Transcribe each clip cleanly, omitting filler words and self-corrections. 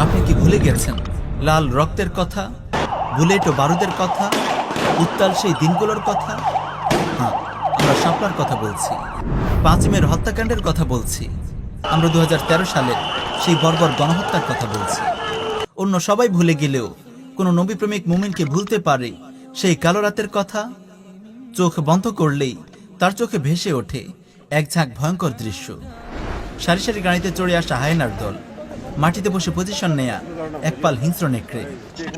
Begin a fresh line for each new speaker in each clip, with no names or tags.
আপনি কি ভুলে গেছেন লাল রক্তের কথা, বুলেট ও বারুদের কথা, উত্তাল সেই দিনগুলোর কথা? হ্যাঁ, আমরা শাপলার কথা বলছি, 5 মের হত্যাকাণ্ডের কথা বলছি, আমরা 2013 সালের সেই বর্বর গণহত্যার কথা বলছি। অন্য সবাই ভুলে গেলেও কোনো নবীপ্রেমিক মুমিনকে ভুলতে পারে সেই কালো রাতের কথা? চোখ বন্ধ করলেই তার চোখে ভেসে ওঠে এক ঝাঁক ভয়ঙ্কর দৃশ্য। সারি সারি গাড়িতে চড়ে আসা হায়নার দল, মাটিতে বসে পজিশন নেয়া এক পাল হিংস্র নেকড়ে,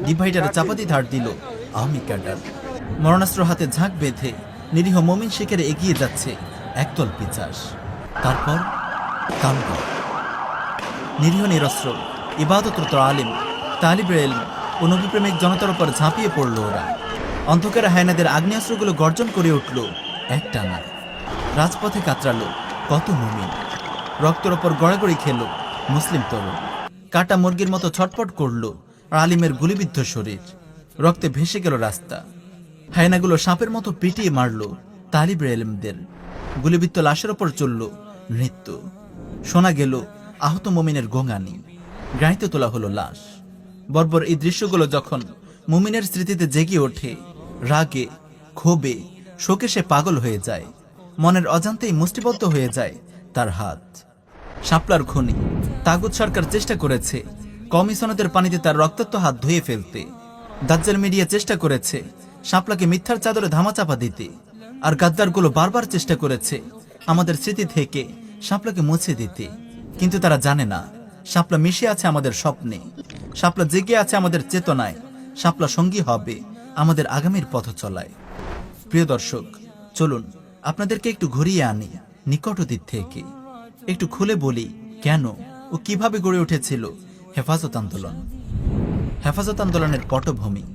ডিভাইডারে চাপাতি ধার দিল আওয়ামী ক্যাডার। মরণাস্ত্র হাতে ঝাঁক বেঁধে নিরীহ মুমিন শিকারে এগিয়ে যাচ্ছে একদল পিচাস। তারপর কাণ্ড। নিরীহ নিরস্ত্র ইবাদতরত আলিম, তালিবের ইলম ও নবীপ্রেমিক জনতার উপর ঝাঁপিয়ে পড়ল ওরা। অন্ধকারে হায়নাদের আগ্নেয়াস্ত্রগুলো গর্জন করে উঠল একটানা। রাজপথে কাতরালো কত মুমিন, রক্তের ওপর গড়াগড়ি খেল মুসলিম তরুণ। কাটা মুরগির মতো ছটপট করল আলিমের গুলিবিদ্ধ শরীর, রক্তে ভেসে গেল রাস্তা। হায়নাগুলো সাপের মতো পিটিয়ে মারল তালিবের ইলমদের। গুলিবিদ্ধ লাশের ওপর চলল নৃত্য। শোনা গেল আহত মুমিনের গোঙানি, গাড়িতে তোলা হলো লাশ। বর্বর এই দৃশ্যগুলো যখন মুমিনের স্মৃতিতে জেগে ওঠে, রাগে ক্ষোভে শোকে সে পাগল হয়ে যায়। মনের অজান্তেই মুষ্টিবদ্ধ হয়ে যায় তার হাত। শাপলার খনি তাগুত সরকার চেষ্টা করেছে কমিশনারদের পানিতে তার রক্তাক্ত হাত ধুয়ে ফেলতে। দাজ্জাল মিডিয়া চেষ্টা করেছে শাপলাকে মিথ্যার চাদরে ধামাচাপা দিতে। আর গাদ্দারগুলো বারবার চেষ্টা করেছে আমাদের স্মৃতি থেকে শাপলাকে মুছে দিতে। কিন্তু তারা জানে না শাপলা মিশে আছে আমাদের স্বপ্নে, শাপলা জেগে আছে আমাদের চেতনায়, শাপলা সঙ্গী হবে আমাদের আগামীর পথ চলায়। প্রিয় দর্শক, চলুন আপনাদেরকে একটু ঘুরিয়ে আনি নিকট অতীত থেকে। একটু খুলে বলি কেন ও কিভাবে গড়ে উঠেছিল হেফাজত আন্দোলন। হেফাজত আন্দোলনের পটভূমি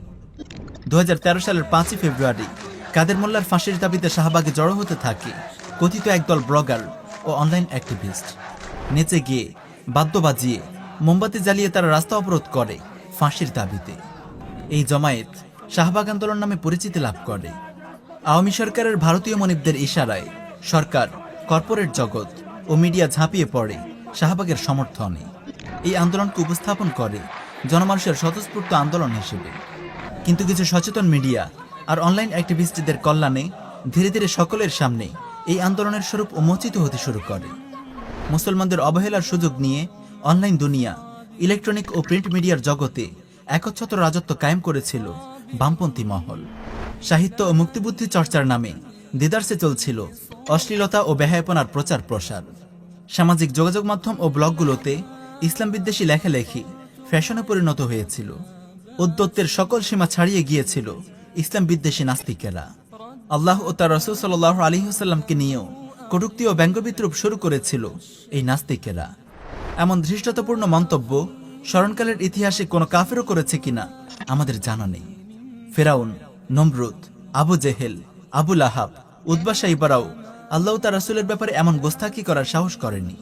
2013 সালের 5 ফেব্রুয়ারি কাদের মোল্লার ফাঁসির দাবিতে শাহবাগে জড়ো হতে থাকে কথিত একদল ব্লগার ও অনলাইন অ্যাক্টিভিস্ট। নেচে গিয়ে বাদ্য বাজিয়ে মোমবাতি জ্বালিয়ে তারা রাস্তা অবরোধ করে ফাঁসির দাবিতে। এই জমায়েত শাহবাগ আন্দোলন নামে পরিচিতি লাভ করে। আওয়ামী সরকারের ভারতীয় মনিবদের ইশারায় সরকার, কর্পোরেট জগৎ ও মিডিয়া ঝাঁপিয়ে পড়ে শাহবাগের সমর্থনে। এই আন্দোলনকে উপস্থাপন করে জনমানুষের স্বতঃস্ফূর্ত আন্দোলন হিসেবে। কিন্তু কিছু সচেতন মিডিয়া আর অনলাইন অ্যাক্টিভিস্টদের কল্যাণে ধীরে ধীরে সকলের সামনে এই আন্দোলনের স্বরূপ উন্মোচিত হতে শুরু করে। মুসলমানদের অবহেলার সুযোগ নিয়ে অনলাইন দুনিয়া, ইলেকট্রনিক ও প্রিন্ট মিডিয়ার জগতে একচ্ছত্র রাজত্ব কায়েম করেছিল বামপন্থী মহল। সাহিত্য ও মুক্তিবুদ্ধি চর্চার নামে দেদারসে চলছিল অশ্লীলতা ও বেহায়াপনার প্রচার প্রসার। সামাজিক যোগাযোগ মাধ্যম ও ব্লগগুলোতে ইসলাম বিদ্বেষী লেখালেখি ফ্যাশনে পরিণত হয়েছিল। উদ্যত্তের সকল সীমা ছাড়িয়ে গিয়েছিল ইসলাম বিদ্বেষী নাস্তিকেরা। আল্লাহ ও তার রাসূল সাল্লাল্লাহু আলাইহি ওয়াসাল্লামকে নিয়েও কটূক্তি ও ব্যঙ্গবিদ্রূপ শুরু করেছিল এই নাস্তিকেরা। এমন ধৃষ্টতাপূর্ণ মন্তব্য স্মরণকালের ইতিহাসে কোনো কাফেরও করেছে কিনা আমাদের জানা নেই। ফেরাউন, নমরুদ, আবু জেহেল, আবু লাহাব, উতবা সাইবারাও আল্লাহ তার রাসূলের ব্যাপারে এমন গোস্তাকি করার সাহস করেনি।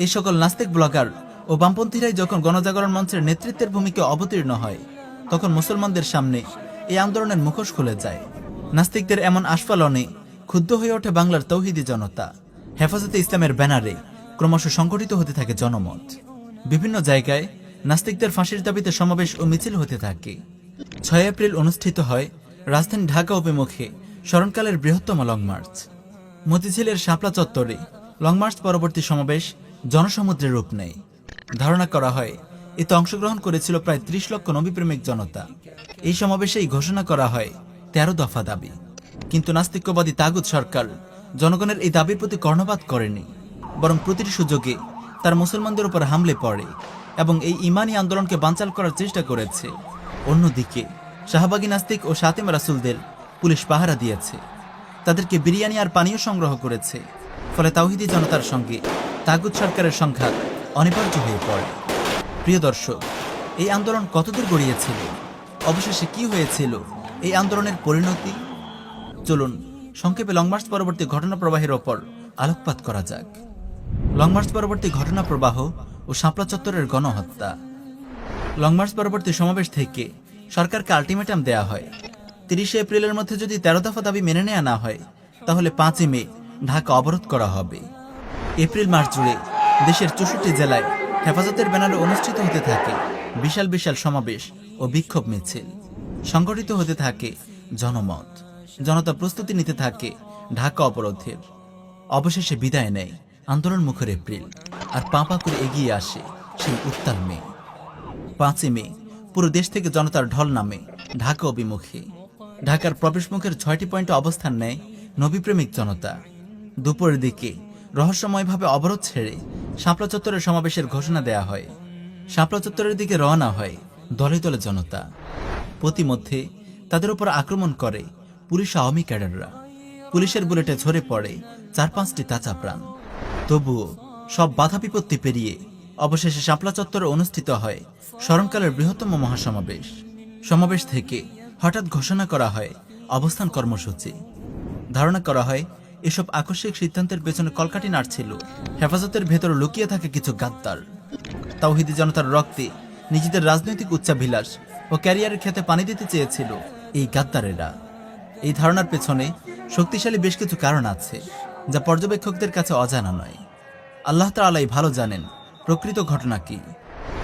এই সকল নাস্তিক ব্লগার ও বামপন্থীরাই যখন গণজাগরণ মঞ্চের নেতৃত্বের ভূমিকা অবতীর্ণ হয়, তখন মুসলমানদের সামনে এই আন্দোলনের মুখোশ খুলে যায়। নাস্তিকদের এমন আস্ফালনে ক্ষুব্ধ হয়ে ওঠে বাংলার তৌহিদি জনতা। হেফাজতে ইসলামের ব্যানারে ক্রমশ সংগঠিত হতে থাকে জনমত। বিভিন্ন জায়গায় নাস্তিকদের ফাঁসির দাবিতে সমাবেশ ও মিছিল হতে থাকে। 6 এপ্রিল অনুষ্ঠিত হয় রাজধানী ঢাকা অভিমুখে স্মরণকালের বৃহত্তম লং মার্চ। মতিঝিলের শাপলা চত্বরে লং মার্চ পরবর্তী সমাবেশ জনসমুদ্রের রূপ নেয়। ধারণা করা হয় এতে অংশগ্রহণ করেছিল প্রায় 30 লক্ষ নবীপ্রেমিক জনতা। এই সমাবেশেই ঘোষণা করা হয় 13 দফা দাবি। কিন্তু নাস্তিক্যবাদী তাগুত সরকার জনগণের এই দাবির প্রতি কর্ণপাত করেনি, বরং প্রতিটি সুযোগে তার মুসলমানদের উপর হামলে পড়ে এবং এই ইমানি আন্দোলনকে বানচাল করার চেষ্টা করেছে। অন্যদিকে শাহবাগী নাস্তিক ও শাতিম রাসূলদের পুলিশ পাহারা দিয়েছে, তাদেরকে বিরিয়ানি আর পানীয় সংগ্রহ করেছে। ফলে তাওহিদি জনতার সঙ্গে তাগুত সরকারের সংঘাত অনিবার্য হয়ে পড়ে। প্রিয় দর্শক, এই আন্দোলন কতদূর গড়িয়েছিল, অবশেষে কি হয়েছিল এই আন্দোলনের পরিণতি? চলুন সংক্ষেপে লং মার্চ পরবর্তী ঘটনা প্রবাহের ওপর আলোকপাত করা যাক। লং মার্চ পরবর্তী ঘটনা প্রবাহ ও শাপলা চত্বরের গণহত্যা। লং মার্চ পরবর্তী সমাবেশ থেকে সরকারকে আলটিমেটাম দেয়া হয়, 30 এপ্রিলের মধ্যে যদি 13 দফা দাবি মেনে নেওয়া না হয় তাহলে 5 মে ঢাকা অবরোধ করা হবে। এপ্রিল মাস জুড়ে দেশের 64 জেলায় হেফাজতের ব্যানারে অনুষ্ঠিত হতে থাকে বিশাল বিশাল সমাবেশ ও বিক্ষোভ মিছিল। সংগঠিত হতে থাকে জনমত, জনতা প্রস্তুতি নিতে থাকে ঢাকা অবরোধের। অবশেষে বিদায় নেয় আন্দোলন মুখর এপ্রিল, আর পা করে এগিয়ে আসে সেই উত্তাল মে। 5 মে পুরো দেশ থেকে জনতার ঢল নামে ঢাকা অভিমুখে। ঢাকার প্রবেশ মুখের 6টি পয়েন্টে অবস্থান নেয় নবীপ্রেমিক জনতা। দুপুরের দিকে রহস্যময়ভাবে অবরোধ ছেড়ে শাপলা চত্বরের সমাবেশের ঘোষণা দেয়া হয়। শাপলা চত্বরের দিকে রওনা হয় দলে দলে জনতা। প্রতিমধ্যে তাদের উপর আক্রমণ করে পুলিশ আওয়ামী ক্যাডাররা। পুলিশের বুলেটে ঝরে পড়ে 4-5টি তাজা প্রাণ। তবুও সব বাধা বিপত্তি পেরিয়ে অবশেষে শাপলা চত্বরে অনুষ্ঠিত হয় স্মরণকালের বৃহত্তম মহাসমাবেশ। সমাবেশ থেকে হঠাৎ ঘোষণা করা হয় অবস্থান কর্মসূচি। ধারণা করা হয় এসব আকস্মিক সিদ্ধান্তের পেছনে কলকাঠি নাড়ছিল হেফাজতের ভেতর লুকিয়ে থাকে কিছু গাদ্দার। তাওহিদি জনতার রক্তে নিজেদের রাজনৈতিক উচ্চাভিলাষ ও ক্যারিয়ারের খেতে পানি দিতে চেয়েছিল এই গাদ্দারেরা। এই ধারণার পেছনে শক্তিশালী বেশ কিছু কারণ আছে যা পর্যবেক্ষকদের কাছে অজানা নয়। আল্লাহ তাআলাই ভালো জানেন প্রকৃত ঘটনা কি।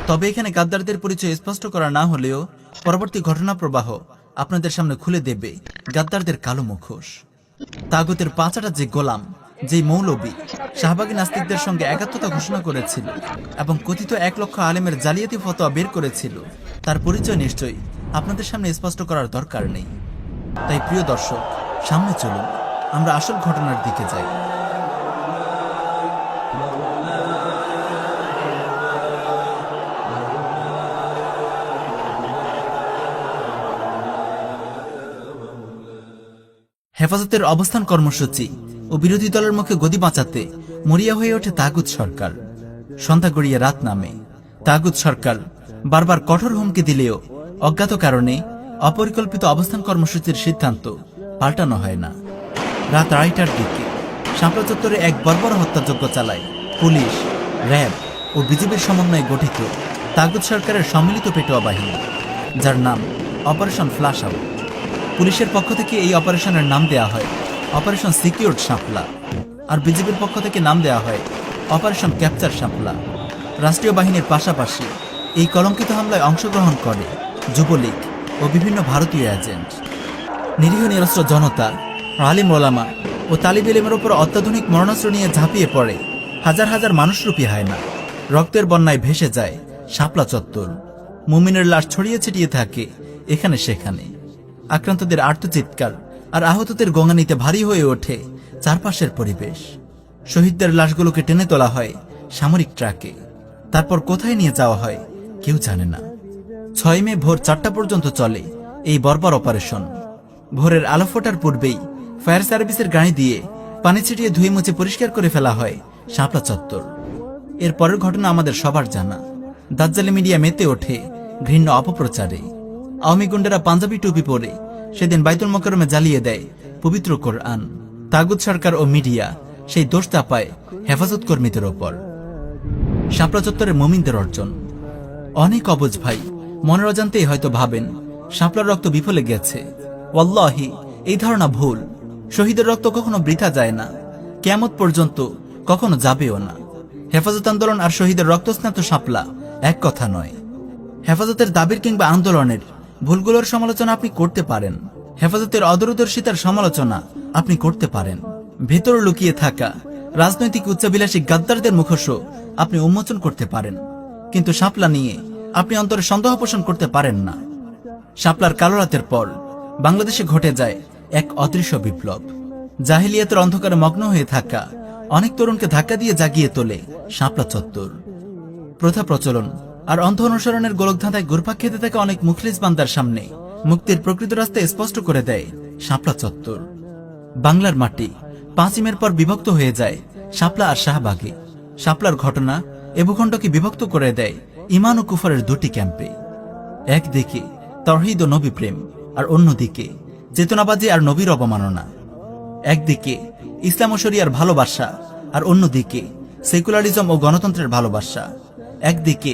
তবে এখানে গাদ্দারদের পরিচয় স্পষ্ট করা না হলেও পরবর্তী ঘটনা প্রবাহ আপনাদের সামনে খুলে দেবে গাদ্দারদের কালো মুখোশ। তাগুতের পাঁচাটা যে গোলাম, যেই মৌলবী শাহবাগী নাস্তিকদের সঙ্গে একাত্মতা ঘোষণা করেছিল এবং কথিত 1 লক্ষ আলেমের জালিয়াতি ফতোয়া বের করেছিল, তার পরিচয় নিশ্চয়ই আপনাদের সামনে স্পষ্ট করার দরকার নেই। তাই প্রিয় দর্শক, সামনে চলুন, আমরা আসল ঘটনার দিকে যাই। হেফাজতের অবস্থান কর্মসূচি ও বিরোধী দলের মুখে গদি বাঁচাতে মরিয়া হয়ে ওঠে তাগুত সরকার। সন্ধ্যা গড়িয়ে রাত নামে। তাগুত সরকার বারবার কঠোর হুমকি দিলেও অজ্ঞাত কারণে অপরিকল্পিত অবস্থান কর্মসূচির সিদ্ধান্ত পাল্টানো হয় না। রাত 2টার দিকে শাপলা চত্বরে এক বর্বর হত্যাযজ্ঞ চালায় পুলিশ, র্যাব ও বিজিবির সমন্বয়ে গঠিত তাগুত সরকারের সম্মিলিত পেটোয়া বাহিনী, যার নাম অপারেশন ফ্ল্যাশ আউট। পুলিশের পক্ষ থেকে এই অপারেশনের নাম দেয়া হয় অপারেশন সিকিউরড শাপলা, আর বিজিবির পক্ষ থেকে নাম দেয়া হয় অপারেশন ক্যাপচার শাপলা। রাষ্ট্রীয় বাহিনীর পাশাপাশি এই কলঙ্কিত হামলায় অংশগ্রহণ করে যুবলীগ ও বিভিন্ন ভারতীয় এজেন্ট। নিরীহ নিরস্ত্র জনতা, আলিম ওলামা ও তালিব ইলমের উপর অত্যাধুনিক মরণাস্ত্র নিয়ে ঝাঁপিয়ে পড়ে হাজার হাজার মানুষরূপী হয় না। রক্তের বন্যায় ভেসে যায় শাপলা চত্বর। মুমিনের লাশ ছড়িয়ে ছিটিয়ে থাকে এখানে সেখানে। আক্রান্তদের আর্তচিৎকার আর আহতদের গঙ্গানিতে ভারী হয়ে ওঠে চারপাশের পরিবেশ। শহীদদের লাশগুলোকে টেনে তোলা হয় সামরিক ট্রাকে। তারপর কোথায় নিয়ে যাওয়া হয় কেউ জানে না। 6 মে ভোর 4টা পর্যন্ত চলে এই বর্বর অপারেশন। ভোরের আলো ফোটার পূর্বেই ফায়ার সার্ভিসের গাড়ি দিয়ে পানি ছিটিয়ে ধুয়ে মুছে পরিষ্কার করে ফেলা হয় শাপলা চত্বর। এর পরের ঘটনা আমাদের সবার জানা। দাজ্জালি মিডিয়া মেতে ওঠে ঘৃণ্য অপপ্রচারে। আওয়ামী গুন্ডারা পাঞ্জাবি টুপি পরে সেদিন বাইতুল মোকাররমে জ্বালিয়ে দেয় পবিত্র কোরআন। তাগুত সরকার ও মিডিয়া সেই দোষ চাপায় হেফাজত কর্মীদের ওপর। শাপলা চত্বরের মুমিনদের অর্জন। অনেক অবুঝ ভাই মনের অজান্তেই হয়তো ভাবেন শাপলার রক্ত বিফলে গেছে। ওয়াল্লাহি, এই ধারণা ভুল। শহীদের রক্ত কখনো বৃথা যায় না, কিয়ামত পর্যন্ত কখনো যাবেও না। হেফাজত আন্দোলন আর শহীদের রক্তস্নাত শাপলা এক কথা নয়। হেফাজতের দাবির কিংবা আন্দোলনের ভুলগুলোর সমালোচনা আপনি করতে পারেন, হেফাজতের অদূরদর্শিতার সমালোচনা আপনি করতে পারেন, ভেতর লুকিয়ে থাকা রাজনৈতিক উচ্চাভিলাষী গাদ্দারদের মুখোশও আপনি উন্মোচন করতে পারেন, কিন্তু শাপলা নিয়ে আপনি অন্তরে সন্দেহ পোষণ করতে পারেন না। শাপলার কালো রাতের পর বাংলাদেশে ঘটে যায় এক অদৃশ্য বিপ্লব। জাহিলিয়াতের অন্ধকারে মগ্ন হয়ে থাকা অনেক তরুণকে ধাক্কা দিয়ে জাগিয়ে তোলে শাপলা চত্বর। প্রথা প্রচলন আর অন্ধ অনুসরণের গোলকধাঁধায় ঘুরপাক খেতে থাকা অনেক মুখলিস বান্দার সামনে মুক্তির প্রকৃত রাস্তা স্পষ্ট করে দেয় শাপলা চত্বর। বাংলার মাটি 5 মের পর বিভক্ত হয়ে যায় শাপলা আর শাহবাগে। শাপলার ঘটনা এ ভূখণ্ডকে বিভক্ত করে দেয় ঈমান ও কুফরের 2টি ক্যাম্পে। একদিকে তাওহীদ ও নবী প্রেম, আর অন্যদিকে চেতনাবাজি আর নবীর অবমাননা। একদিকে ইসলাম ও শরিয়ার ভালোবাসা, আর অন্যদিকে সেকুলারিজম ও গণতন্ত্রের ভালোবাসা। একদিকে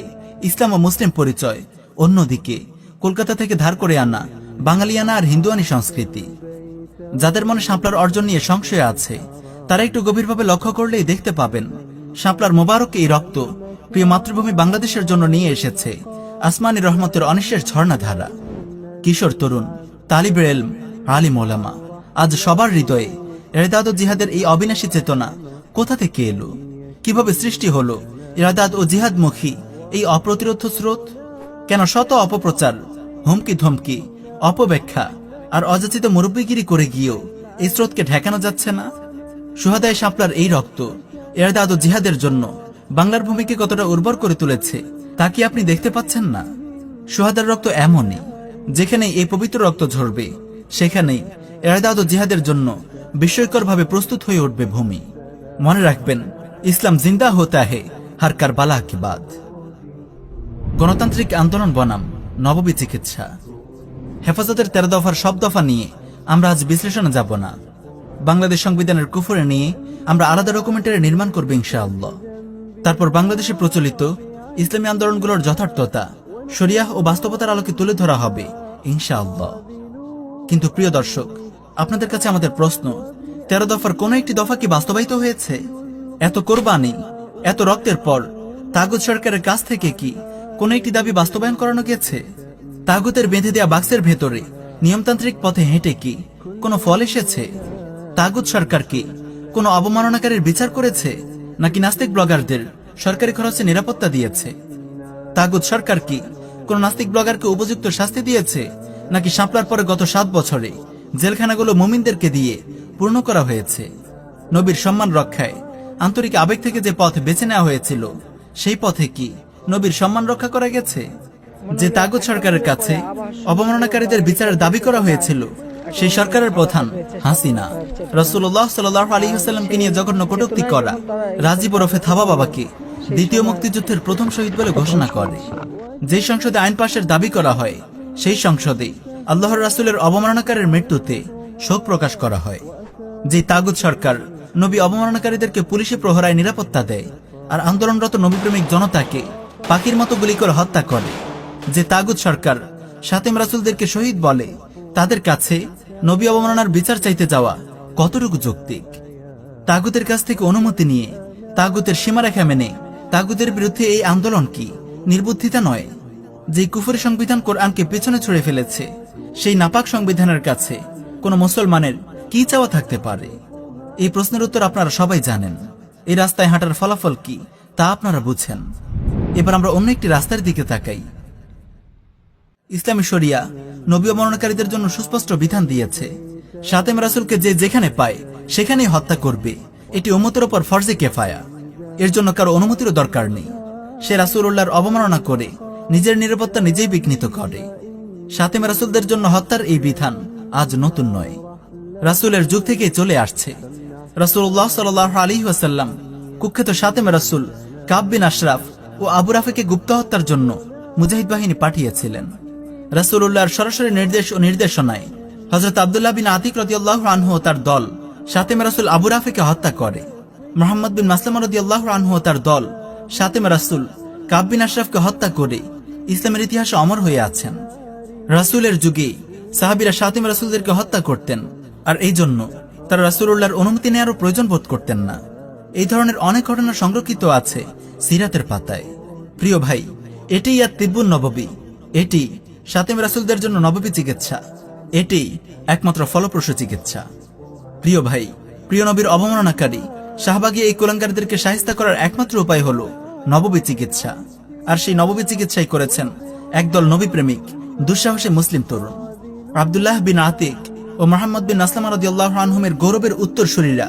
ইসলাম ও মুসলিম পরিচয়, অন্যদিকে কলকাতা থেকে ধার করে আনা বাঙালিয়ানা আর হিন্দুয়ানি সংস্কৃতি। যাদের মনে শাপলার অর্জন নিয়ে সংশয় আছে তারা একটু গভীরভাবে লক্ষ্য করলেই দেখতে পাবেন শাপলার মোবারক এই রক্ত প্রিয় মাতৃভূমি বাংলাদেশের জন্য নিয়ে এসেছে আসমানি রহমতের অনিশ্চের ঝর্ণাধারা। কিশোর তরুণ, তালিবে ইলম, আলিম ওলামা, আজ সবার হৃদয়ে ইরদাদ ও জিহাদের এই অবিনাশী চেতনা কোথা থেকে এলো? কিভাবে সৃষ্টি হলো ইরদাদ ও জিহাদমুখী এই অপ্রতিরোধ স্রোত? কেন শত অপপ্রচার, হুমকি ধমকি, অপব্যাখ্যা আর অযাচিত মুরব্বিগিরি করে গিয়েও এই স্রোতকে ঠেকানো যাচ্ছে না? সুহাদায়ে শাপলার এই রক্ত ইরদাদ ও জিহাদের জন্য বাংলার ভূমিকে কতটা উর্বর করে তুলেছে তা কি আপনি দেখতে পাচ্ছেন না? সুহাদার রক্ত এমনই, যেখানে এই পবিত্র রক্ত ঝরবে সেখানেই ইরদাদ ও জিহাদের জন্য বিস্ময়করভাবে প্রস্তুত হয়ে উঠবে ভূমি। মনে রাখবেন, ইসলাম জিন্দা হোতা হে হর কারবালা কে বাদ। গণতান্ত্রিক আন্দোলন বনাম নববী চিকিৎসা। হেফাজতের 13 দফার সব দফা নিয়ে আমরা আজ বিশ্লেষণে যাব না। বাংলাদেশ সংবিধানের কুফরে নিয়ে আমরা আলাদা ডকুমেন্টারি নির্মাণ করব ইনশাআল্লাহ। তারপর বাংলাদেশে প্রচলিত ইসলামী আন্দোলনগুলোর যথার্থতা, শরিয়াহ ও বাস্তবতার আলোকে তুলে ধরা হবে ইনশাআল্লাহ। কিন্তু প্রিয় দর্শক, আপনাদের কাছে আমাদের প্রশ্ন, 13 দফার কোন একটি দফা কি বাস্তবায়িত হয়েছে? এত কোরবানি, এত রক্তের পর তাগুত সরকারের কাছ থেকে কি কোন একটি দাবি বাস্তবায়ন করানো গেছে? তাগুতের বেঁধে দেয়া বাক্সের ভেতরে নিয়মতান্ত্রিক পথে হেঁটে কি কোনো ফল এসেছে? তাগুত সরকার কি কোনো অবমাননাকারীর বিচার করেছে, নাকি নাস্তিক ব্লগারদের সরকারি খরচে নিরাপত্তা দিয়েছে? তাগুত সরকার কি কোন নাস্তিক ব্লগারকে উপযুক্ত শাস্তি দিয়েছে, নাকি শাপলার পরে গত 7 বছরে জেলখানাগুলো মুমিনদেরকে দিয়ে পূর্ণ করা হয়েছে? নবীর সম্মান রক্ষায় আন্তরিক আবেগ থেকে যে পথ বেছে নেওয়া হয়েছিল, সেই পথে কি নবীর সম্মান রক্ষা করা গেছে? যে তাগুত সরকারের কাছে অবমাননাকারীদের বিচারের দাবি করা হয়েছিল, সেই সরকারের প্রধান হাসিনা রাসূলুল্লাহ সাল্লাল্লাহু আলাইহি ওয়াসাল্লামকে নিয়ে জঘন্য কটূক্তি করা রাজীব ওরফে থাবা বাবাকে দ্বিতীয় মুক্তিযুদ্ধের প্রথম শহীদ বলে ঘোষণা করে। যে সংসদে আইন পাশের দাবি করা হয়, সেই সংসদে আল্লাহর রাসূলের অবমাননাকারীর মৃত্যুতে শোক প্রকাশ করা হয়। যে তাগুত সরকার নবী অবমাননাকারীদেরকে পুলিশি প্রহরায় নিরাপত্তা দেয় আর আন্দোলনরত নবীপ্রেমিক জনতাকে পাখির মতো গুলি করে হত্যা করে। যে তাগুত সরকার শাতেম রাসূলদেরকে শহীদ বলে, তাদের কাছে নবী অবমাননার বিচার চাইতে যাওয়া কতটুকু যৌক্তিক? তাগুতের কাছ থেকে অনুমতি নিয়ে, তাগুতের সীমারেখা মেনে তাগুতের বিরুদ্ধে এই আন্দোলন কি নির্বুদ্ধিতা নয়? যে কুফরি সংবিধান কোরআনকে পেছনে ছুড়ে ফেলেছে, সেই নাপাক সংবিধানের কাছে কোন মুসলমানের কি চাওয়া থাকতে পারে? এই প্রশ্নের উত্তর আপনারা সবাই জানেন। এই রাস্তায় হাঁটার ফলাফল কি তা আপনারা বুঝেন। এবার আমরা অন্য একটি রাস্তার দিকে তাকাই। ইসলামী শরিয়া নবী অবমাননাকারীদের জন্য সুস্পষ্ট বিধান দিয়েছে, শাতেম রাসূলকে যে যেখানে পায় সেখানেই হত্যা করবে। এটি উম্মতের উপর ফরজে কেফায়া, এর জন্য কারো অনুমতিরও দরকার নেই। সে রাসূলুল্লাহর অবমাননা করে নিজের নিরাপত্তা নিজেই বিঘ্নিত করে। শাতেম রাসূলদের জন্য হত্যার এই বিধান আজ নতুন নয়, রাসূলের যুগ থেকেই চলে আসছে। রাসূলুল্লাহ সাল্লাল্লাহু আলাইহি ওয়াসাল্লাম কুখ্যাত শাতেম রাসূল কাব বিন আশরাফ ও আবু রাফিকে গুপ্ত হত্যার জন্য মুজাহিদ বাহিনী পাঠিয়েছিলেন। রাসূলুল্লাহর সরাসরি নির্দেশ ও নির্দেশনায় হযরত আব্দুল্লাহ বিন আতিক রাদিয়াল্লাহু আনহু ও তার দল শাতেম রাসূল আবু রাফিকে হত্যা করে। মুহাম্মদ বিন মাসলামা রাদিয়াল্লাহু আনহু ও তার দল শাতেম রাসূল কাব বিন আশরাফকে হত্যা করে ইসলামের ইতিহাসে অমর হয়ে আছেন। রাসূলের যুগে সাহাবীরা শাতেম রাসূলদেরকে হত্যা করতেন, আর এই জন্য তারা রাসূলুল্লাহর অনুমতি নেওয়ারও প্রয়োজন বোধ করতেন না। এই ধরনের অনেক ঘটনা সংরক্ষিত আছে সিরাতের পাতায়। প্রিয় ভাই, এটিই আর তিব্বুন নববী, এটি শাতেম রাসূলদের জন্য নববী চিকিৎসা, এটি একমাত্র ফলপ্রসূ চিকিৎসা। প্রিয় ভাই, প্রিয় নবীর অবমাননাকারী শাহবাগী এই কুলাঙ্গারদেরকে শায়েস্তা করার একমাত্র উপায় হলো নববী চিকিৎসা। আর সেই নববী চিকিৎসাই করেছেন একদল নবী প্রেমিক দুঃসাহসী মুসলিম তরুণ। আব্দুল্লাহ বিন আতিক ও মুহাম্মদ বিন মাসলামা রাদিয়াল্লাহু আনহুমের গৌরবের উত্তরসূরিরা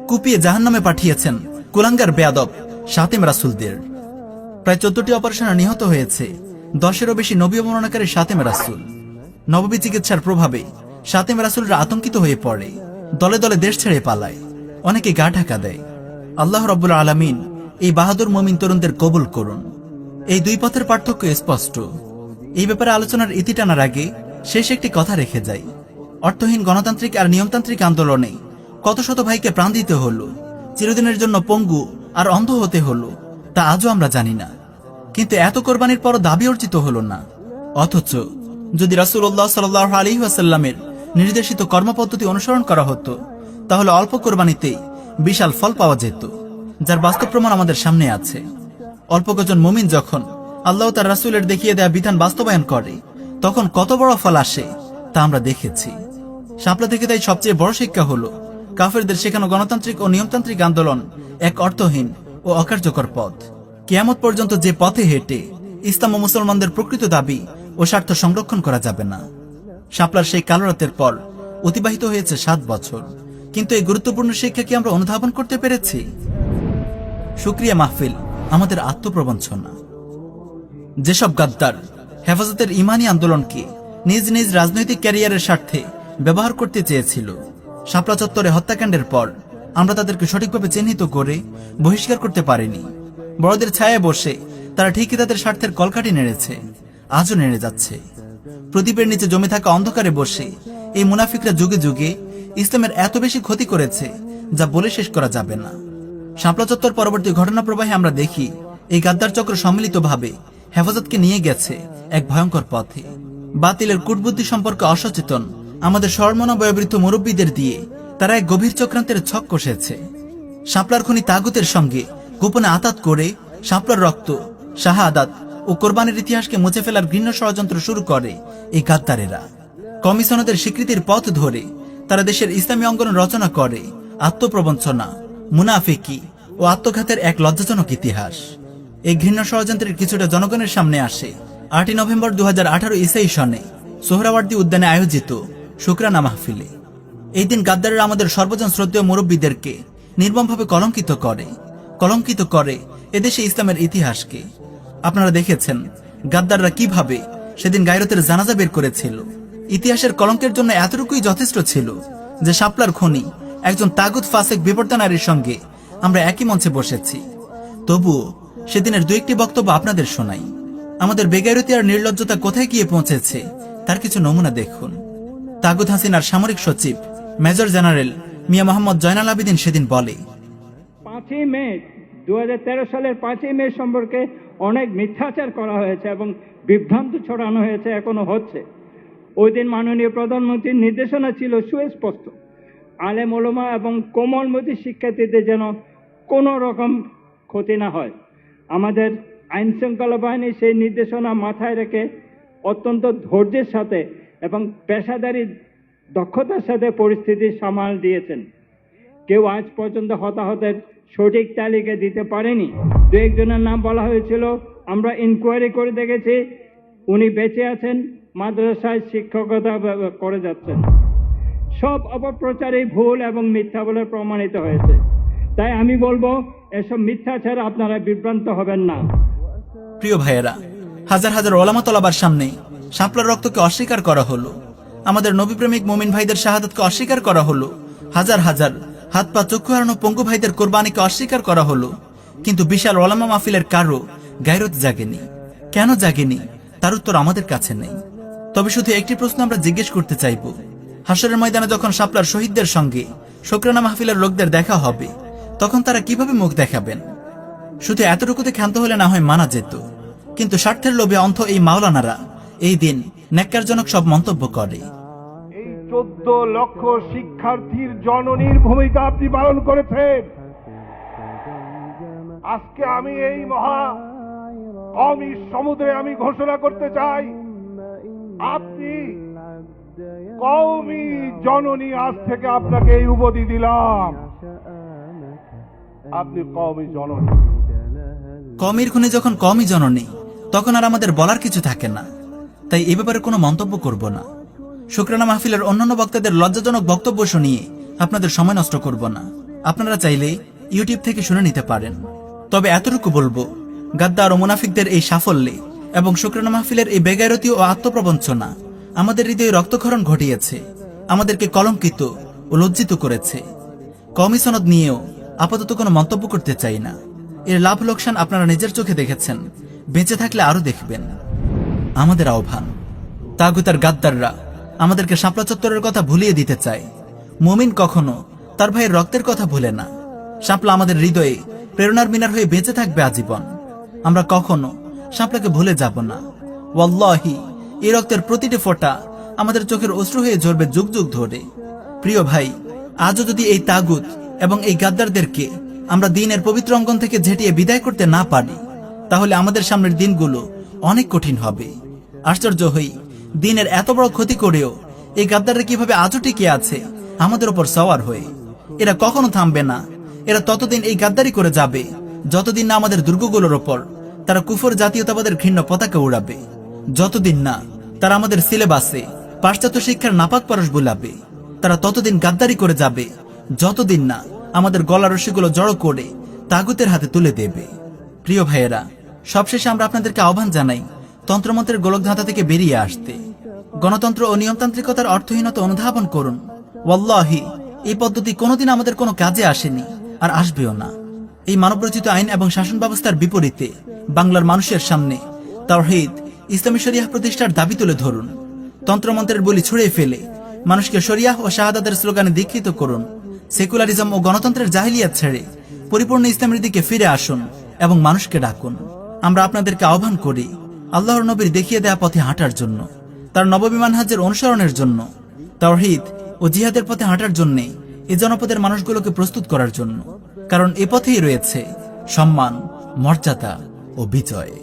কুপিয়ে জাহান্নামে পাঠিয়েছেন কুলাঙ্গার বেয়াদব শাতেম রাসূলদের। প্রায় 14টি অপারেশনে নিহত হয়েছে 10-এরও বেশি নবী অবমাননাকারী শাতেম রাসূল। নববী চিকিৎসার প্রভাবে শাতেম রাসূলরা আতঙ্কিত হয়ে পড়ে, দলে দলে দেশ ছেড়ে পালায়, অনেকে গা ঢাকা দেয়। আল্লাহ রাব্বুল আলামিন এই বাহাদুর মুমিন তরুণদের কবুল করুন। এই দুই পথের পার্থক্য স্পষ্ট। এই ব্যাপারে আলোচনার ইতি টানার আগে শেষ একটি কথা রেখে যাই। অর্থহীন গণতান্ত্রিক আর নিয়মতান্ত্রিক আন্দোলনে কত শত ভাইকে প্রাণ দিতে হলো, চিরদিনের জন্য পঙ্গু আর অন্ধ হতে হলো, তা আজও আমরা জানি না। কিন্তু এত কোরবানির পরও দাবি অর্জিত হলো না। অথচ যদি রাসূলুল্লাহ সাল্লাল্লাহু আলাইহি ওয়াসাল্লামের নির্দেশিত কর্মপদ্ধতি অনুসরণ করা হতো তাহলে অল্প কোরবানিতেই বিশাল ফল পাওয়া যেত, যার বাস্তব প্রমাণ আমাদের সামনে আছে। অল্প কজন মুমিন যখন আল্লাহ তার রাসূলের দেখিয়ে দেয়া বিধান বাস্তবায়ন করে তখন কত বড় ফল আসে তা আমরা দেখেছি। শাপলা থেকে তাই সবচেয়ে বড় শিক্ষা হলো কাফেরদের শেখানো গণতান্ত্রিক ও নিয়মতান্ত্রিক আন্দোলন এক অর্থহীন ও অকার্যকর পথ। কিয়ামত পর্যন্ত যে পথে হেঁটে ইসলাম ও মুসলমানদের প্রকৃত দাবি ও স্বার্থ সংরক্ষণ করা যাবে না। শাপলার সেই কালো রাতের পর অতিবাহিত হয়েছে 7 বছর, কিন্তু এই গুরুত্বপূর্ণ শিক্ষা কি আমরা অনুধাবন করতে পেরেছি? শুকরিয়া মাহফিল আমাদের আত্মপ্রবঞ্চনা। যেসব গাদ্দার হেফাজতের ইমানি আন্দোলনকে নিজ নিজ রাজনৈতিক ক্যারিয়ারের স্বার্থে ব্যবহার করতে চেয়েছিল, শাপলা চত্বরে হত্যাকাণ্ডের পর আমরা তাদেরকে সঠিকভাবে চিহ্নিত করে বহিষ্কার করতে পারিনি। বড়দের ছায়ায় বসে তারা ঠিকই তাদের স্বার্থের কলকাঠি নেড়েছে, আজও নেড়ে যাচ্ছে। প্রদীপের নিচে জমে থাকা অন্ধকারে বসে এই মুনাফিকরা যুগে যুগে ইসলামের এত বেশি ক্ষতি করেছে যা বলে শেষ করা যাবে না। শাপলা চত্বর পরবর্তী ঘটনা প্রবাহে আমরা দেখি এই গাদ্দার চক্র সম্মিলিতভাবে হেফাজতকে নিয়ে গেছে এক ভয়ঙ্কর পথে। বাতিলের কূটবুদ্ধি সম্পর্কে অসচেতন আমাদের সরমনা বয়োবৃদ্ধ মুরব্বীদের দিয়ে তারা এক গভীর চক্রান্তের ছক কষেছে। শাপলার খনি তাগুতের সঙ্গে গোপনে আতাত করে শাপলার রক্ত, শাহাদাত ও কোরবানির ইতিহাসকে মুছে ফেলার ঘৃণ্য ষড়যন্ত্র শুরু করে এই গাদ্দারেরা। কমিশনদের স্বীকৃতির পথ ধরে তারা দেশের ইসলামী অঙ্গন রচনা করে আত্মপ্রবঞ্চনা, মুনাফিকি ও আত্মঘাতের এক লজ্জাজনক ইতিহাস। এই ঘৃণ্য ষড়যন্ত্রের কিছুটা জনগণের সামনে আসে 8 নভেম্বর 2018 ঈসাই সনে সোহরাওয়ার্দী উদ্যানে আয়োজিত শুকরানা মাহফিলে। এই দিন গাদ্দাররা আমাদের সর্বজন শ্রদ্ধেয় মুরব্বীদেরকে নির্মমভাবে কলঙ্কিত করে এদেশে ইসলামের ইতিহাসকে। আপনারা দেখেছেন গাদ্দাররা কিভাবে সেদিন গায়রতের জানাজা বের করেছিল। ইতিহাসের কলঙ্কের জন্য এতটুকুই যথেষ্ট ছিল যে শাপলার খনি একজন তাগুত ফাসেক বিবর্তা নারীর সঙ্গে আমরা একই মঞ্চে বসেছি। তবুও সেদিনের 2-1টি বক্তব্য আপনাদের শোনাই। আমাদের বেগায়রতি আর নির্লজ্জতা কোথায় গিয়ে পৌঁছেছে তার কিছু নমুনা দেখুন। তাগুত হাসিনার সামরিক সচিব মেজর জেনারেল মিয়া মোহাম্মদ জয়নাল আবেদিন সেদিন বলে,
5ই মে 2013 সালের 5ই মে সম্পর্কে অনেক মিথ্যাচার করা হয়েছে এবং বিভ্রান্ত ছড়ানো হয়েছে, এখনো হচ্ছে। ওই দিন মাননীয় প্রধানমন্ত্রীর নির্দেশনা ছিল সুস্পষ্ট, আলেম ওলামা এবং কোমলমতি শিক্ষার্থীদের যেন কোনো রকম ক্ষতি না হয়। আমাদের আইন শৃঙ্খলা বাহিনী সেই নির্দেশনা মাথায় রেখে অত্যন্ত ধৈর্যের সাথে এবং পেশাদারি দক্ষতার সাথে পরিস্থিতি সামাল দিয়েছেন। কেউ আজ পর্যন্ত হতাহতের সঠিক তালিকা দিতে পারেনি। 2-1 জনের নাম বলা হয়েছিল, আমরা ইনকোয়ারি করে দেখেছি উনি বেঁচে আছেন, মাদ্রাসায় শিক্ষকতা করে যাচ্ছেন। সব অপপ্রচারই ভুল এবং মিথ্যা বলে প্রমাণিত হয়েছে। তাই আমি বলবো এসব মিথ্যাচার আপনারা বিভ্রান্ত হবেন না।
প্রিয় ভাইয়েরা, হাজার হাজার ওলামা তলাবার সামনে শাপলার রক্তকে অস্বীকার করা হলো, আমাদের নবীপ্রেমিক মুমিন ভাইদের শাহাদাতকে অস্বীকার করা হলো, হাজার হাজার হাত পা চক্ষু হারানো পঙ্গু ভাইদের কোরবানিকে অস্বীকার করা হলো, কিন্তু বিশাল ওলামা মাহফিলের কারো গায়রত জাগেনি। কেন জাগেনি তার উত্তর আমাদের কাছে নেই। তবে শুধু একটি প্রশ্ন আমরা জিজ্ঞেস করতে চাইব, হাসরের ময়দানে যখন শাপলার শহীদদের সঙ্গে শুকরানা মাহফিলের লোকদের দেখা হবে তখন তারা কিভাবে মুখ দেখাবেন? শুধু এতটুকুতে ক্ষান্ত হলে না হয় মানা যেত, কিন্তু স্বার্থের লোভে অন্ধ এই মাওলানারা এই দিন ন্যাক্কারজনক সব মন্তব্য করে।
এই 14 লক্ষ শিক্ষার্থীর জননীর ভূমিকা আপনি পালন করেছেন। আজকে আমি এই মহা কওমি সমুদ্রে আমি ঘোষণা করতে চাই, আপনি কওমি জননী। আজ থেকে আপনাকে এই উপাধি দিলাম, আপনি কওমি জননী।
কওমির খুনে যখন কওমি জননী তখন আর আমাদের বলার কিছু থাকে না, তাই এ ব্যাপারে কোনো মন্তব্য করব না। শুকরানা মাহফিলের অন্যান্য বক্তাদের লজ্জাজনক বক্তব্য শুনিয়ে আপনাদের সময় নষ্ট করব না। আপনারা চাইলে ইউটিউব থেকে শুনে নিতে পারেন। তবে এতটুকু বলবো, গাদ্দার ও মুনাফিকদের এই সাফল্যে এবং শুকরানা মাহফিলের এই বেগায়রতি ও আত্মপ্রবঞ্চনা আমাদের হৃদয়ে রক্তক্ষরণ ঘটিয়েছে, আমাদেরকে কলঙ্কিত ও লজ্জিত করেছে। কওমি সনদ নিয়েও আপাতত কোনো মন্তব্য করতে চাই না। এর লাভ লোকসান আপনারা নিজের চোখে দেখেছেন, বেঁচে থাকলে আরো দেখবেন। আমাদের আহ্বান, তাগুতার গাদ্দাররা আমাদেরকে শাপলা চত্বরের কথা ভুলিয়ে দিতে চায়। মুমিন কখনো তার ভাইয়ের রক্তের কথা ভুলে না। শাপলা আমাদের হৃদয়ে প্রেরণার মিনার হয়ে বেঁচে থাকবে আজীবন। আমরা কখনো শাপলাকে ভুলে যাব না। ওয়াল্লাহি এই রক্তের প্রতিটি ফোঁটা আমাদের চোখের অশ্রু হয়ে ঝরবে যুগ যুগ ধরে। প্রিয় ভাই, আজও যদি এই তাগুত এবং এই গাদ্দারদেরকে আমরা দিনের পবিত্র অঙ্গন থেকে ঝেঁটিয়ে বিদায় করতে না পারি, তাহলে আমাদের সামনের দিনগুলো অনেক কঠিন হবে। আশ্চর্য হই, দিনের এত বড় ক্ষতি করেও এই গাদ্দাররা কিভাবে আজও টিকে আছে আমাদের উপর সওয়ার হয়ে। এরা কখনো থামবে না। এরা ততদিন এই গাদ্দারি করে যাবে যতদিন না আমাদের দুর্গগুলোর ওপর তারা কুফর জাতীয়তাবাদের ঘৃণ্য পতাকা উড়াবে, যতদিন না তারা আমাদের সিলেবাসে পাশ্চাত্য শিক্ষার নাপাক পরশ বুলাবে। তারা ততদিন গাদ্দারি করে যাবে যতদিন না আমাদের গলার রশিগুলো জড়ো করে তাগুতের হাতে তুলে দেবে। প্রিয় ভাইয়েরা, সবশেষে আমরা আপনাদেরকে আহ্বান জানাই তন্ত্রমন্ত্রের গোলকধাঁধা থেকে বেরিয়ে আসতে। গণতন্ত্র ও নিয়মতান্ত্রিকতার অর্থহীনতা অনুধাবন করুন। ওয়াল্লাহি, এই পদ্ধতি কোনোদিন আমাদের কোনো কাজে আসেনি আর আসবেও না। এই মানবরচিত আইন এবং শাসন ব্যবস্থার বিপরীতে বাংলার মানুষের সামনে তাওহীদ, ইসলামী শরিয়াহ প্রতিষ্ঠার দাবি তুলে ধরুন। তন্ত্রমন্ত্রের বলি ছুড়ে ফেলে মানুষকে শরিয়াহ ও শাহাদাতের স্লোগানে দীক্ষিত করুন। সেকুলারিজম ও গণতন্ত্রের জাহিলিয়াত ছেড়ে পরিপূর্ণ ইসলামের দিকে ফিরে আসুন এবং মানুষকে ডাকুন। আমরা আপনাদেরকে আহ্বান করি আল্লাহর নবীর দেখিয়ে দেয়া পথে হাঁটার জন্য, তার নববী মানহাজের অনুসরণের জন্য, তাওহীদ ও জিহাদের পথে হাঁটার জন্য এই জনপদের মানুষগুলোকে প্রস্তুত করার জন্য। কারণ এ পথেই রয়েছে সম্মান, মর্যাদা ও বিজয়।